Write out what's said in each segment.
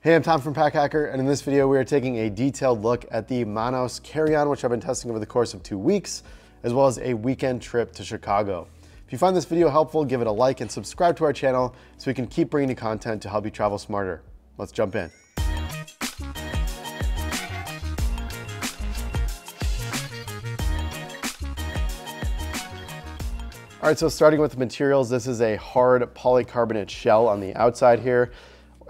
Hey, I'm Tom from Pack Hacker, and in this video we are taking a detailed look at the Manos carry-on, which I've been testing over the course of 2 weeks, as well as a weekend trip to Chicago. If you find this video helpful, give it a like and subscribe to our channel so we can keep bringing you content to help you travel smarter. Let's jump in. All right, so starting with the materials, this is a hard polycarbonate shell on the outside here.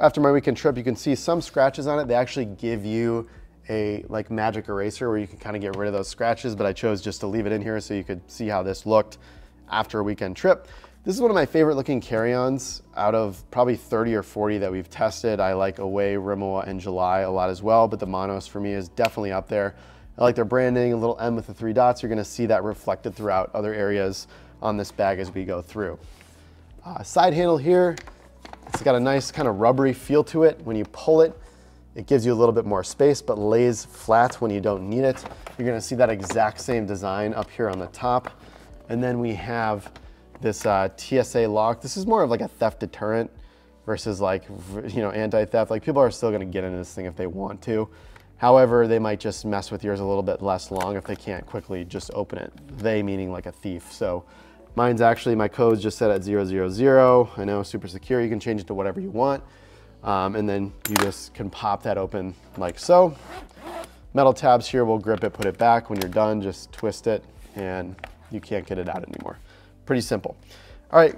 After my weekend trip, you can see some scratches on it. They actually give you a magic eraser where you can kind of get rid of those scratches, but I chose just to leave it in here so you could see how this looked after a weekend trip. This is one of my favorite looking carry-ons out of probably 30 or 40 that we've tested. I like Away, Rimowa, and July a lot as well, but the Manos for me is definitely up there. I like their branding, a little M with the 3 dots. You're gonna see that reflected throughout other areas on this bag as we go through. Side handle here, it's got a nice kind of rubbery feel to it. When you pull it, it gives you a little bit more space, but lays flat when you don't need it. You're gonna see that exact same design up here on the top. And then we have this TSA lock. This is more of like a theft deterrent versus anti-theft. Like, people are still gonna get into this thing if they want to. However, they might just mess with yours a little bit less long if they can't quickly just open it. They meaning like a thief. So mine's actually, my code's just set at 000. I know, super secure. You can change it to whatever you want. And then you just can pop that open like so. Metal tabs here will grip it, put it back. When you're done, just twist it and you can't get it out anymore. Pretty simple. All right,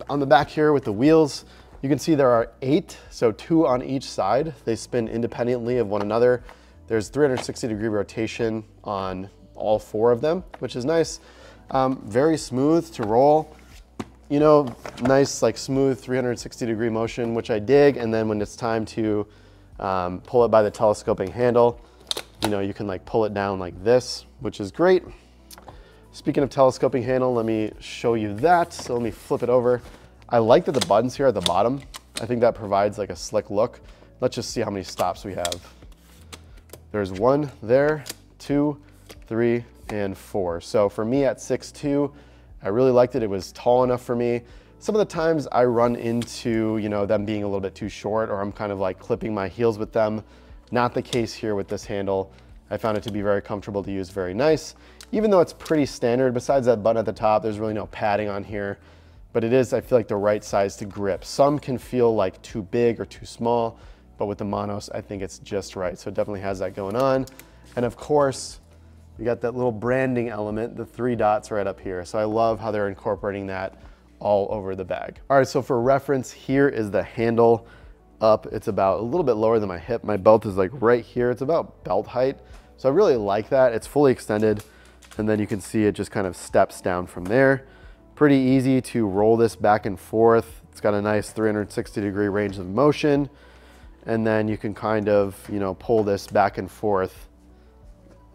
on the back here with the wheels, you can see there are 8, so 2 on each side. They spin independently of one another. There's 360-degree rotation on all 4 of them, which is nice. Very smooth to roll. You know, nice like smooth 360-degree motion, which I dig. And then when it's time to pull it by the telescoping handle, you know, you can like pull it down like this, which is great. Speaking of telescoping handle, let me show you that. So let me flip it over. I like that the buttons here at the bottom, I think that provides like a slick look. Let's just see how many stops we have. There's 1 there, 2, 3, and 4. So for me at 6'2", I really liked it. It was tall enough for me. Some of the times I run into, you know, them being a little bit too short, or I'm kind of like clipping my heels with them. Not the case here with this handle. I found it to be very comfortable to use, very nice. Even though it's pretty standard, besides that button at the top, there's really no padding on here. But it is, I feel like, the right size to grip. Some can feel like too big or too small, but with the Manos, I think it's just right. So it definitely has that going on. And of course, you got that little branding element, the 3 dots right up here. So I love how they're incorporating that all over the bag. All right, so for reference, here is the handle up. It's about a little bit lower than my hip. My belt is like right here. It's about belt height. So I really like that. It's fully extended. And then you can see it just kind of steps down from there. Pretty easy to roll this back and forth. It's got a nice 360-degree range of motion. And then you can kind of, you know, pull this back and forth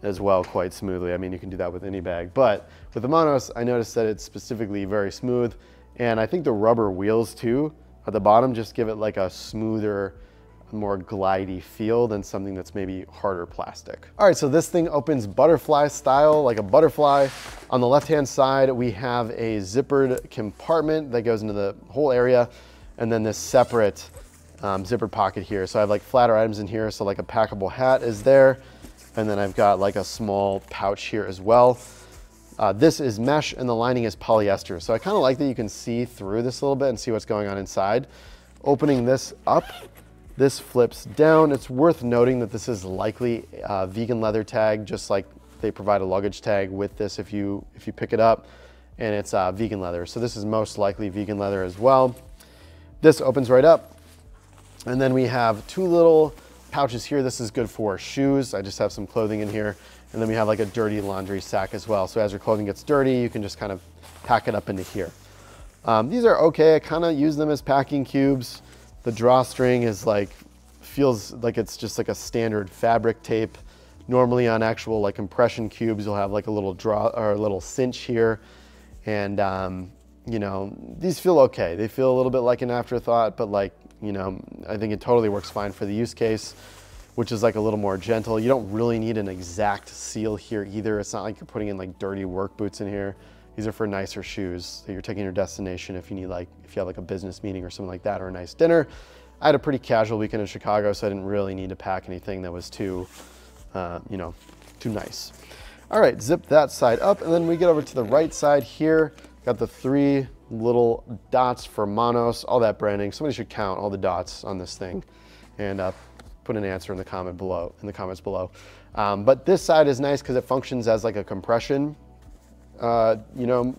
as well quite smoothly. I mean, you can do that with any bag, but with the Manos, I noticed that it's specifically very smooth. And I think the rubber wheels too at the bottom just give it like a smoother, more glidey feel than something that's maybe harder plastic. All right, so this thing opens butterfly style, like a butterfly. On the left-hand side, we have a zippered compartment that goes into the whole area, and then this separate zippered pocket here. So I have like flatter items in here, so like a packable hat is there, and then I've got like a small pouch here as well. This is mesh and the lining is polyester. So I kind of like that you can see through this a little bit and see what's going on inside. Opening this up, this flips down. It's worth noting that this is likely a vegan leather tag, just like they provide a luggage tag with this if you pick it up, and it's vegan leather. So this is most likely vegan leather as well. This opens right up, and then we have 2 little pouches here. This is good for shoes. I just have some clothing in here, and then we have like a dirty laundry sack as well. So as your clothing gets dirty, you can just kind of pack it up into here. These are okay. I kind of use them as packing cubes. The drawstring is like, feels like it's just like a standard fabric tape. Normally on actual like compression cubes, you'll have like a little draw or a little cinch here. And you know, these feel okay. They feel a little bit like an afterthought, but like, you know, I think it totally works fine for the use case, which is like a little more gentle. You don't really need an exact seal here either. It's not like you're putting in like dirty work boots in here. These are for nicer shoes that you're taking your destination if you need, like, if you have like a business meeting or something like that, or a nice dinner. I had a pretty casual weekend in Chicago, so I didn't really need to pack anything that was too, you know, too nice. All right, zip that side up, and then we get over to the right side here. Got the 3 little dots for Monos, all that branding. Somebody should count all the dots on this thing and put an answer in the comments below. But this side is nice because it functions as like a compression, you know,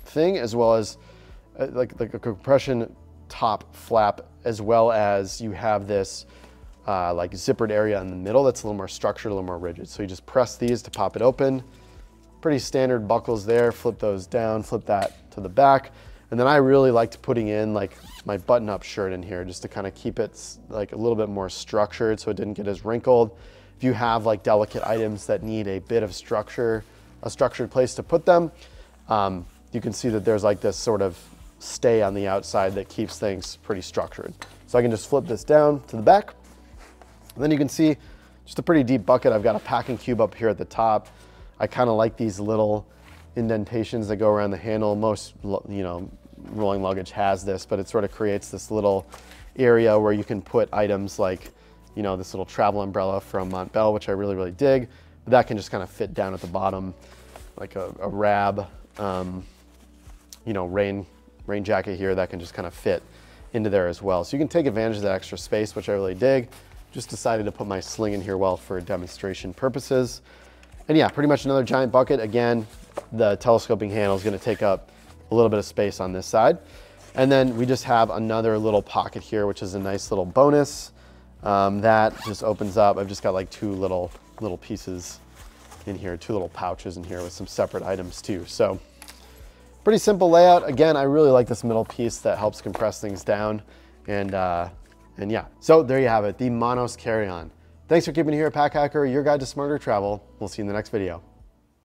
thing, as well as like a compression top flap, as well as you have this like zippered area in the middle that's a little more structured, a little more rigid. So you just press these to pop it open. Pretty standard buckles there. Flip those down, flip that to the back. And then I really liked putting in like my button-up shirt in here just to kind of keep it like a little bit more structured so it didn't get as wrinkled. If you have like delicate items that need a bit of structure, a structured place to put them, you can see that there's like this sort of stay on the outside that keeps things pretty structured. So I can just flip this down to the back. And then you can see just a pretty deep bucket. I've got a packing cube up here at the top. I kind of like these little indentations that go around the handle. Most, you know, rolling luggage has this, but it sort of creates this little area where you can put items like, you know, this little travel umbrella from Montbell, which I really, really dig. But that can just kind of fit down at the bottom, like a rab, you know, rain jacket here that can just kind of fit into there as well. So you can take advantage of that extra space, which I really dig. Just decided to put my sling in here well for demonstration purposes. And yeah, pretty much another giant bucket. Again, the telescoping handle is going to take up a little bit of space on this side. And then we just have another little pocket here, which is a nice little bonus. That just opens up. I've just got like 2 little pieces in here, 2 little pouches in here with some separate items too. So pretty simple layout. Again, I really like this middle piece that helps compress things down. And yeah, so there you have it, the Monos carry-on. Thanks for keeping it here at Pack Hacker, your guide to smarter travel. We'll see you in the next video.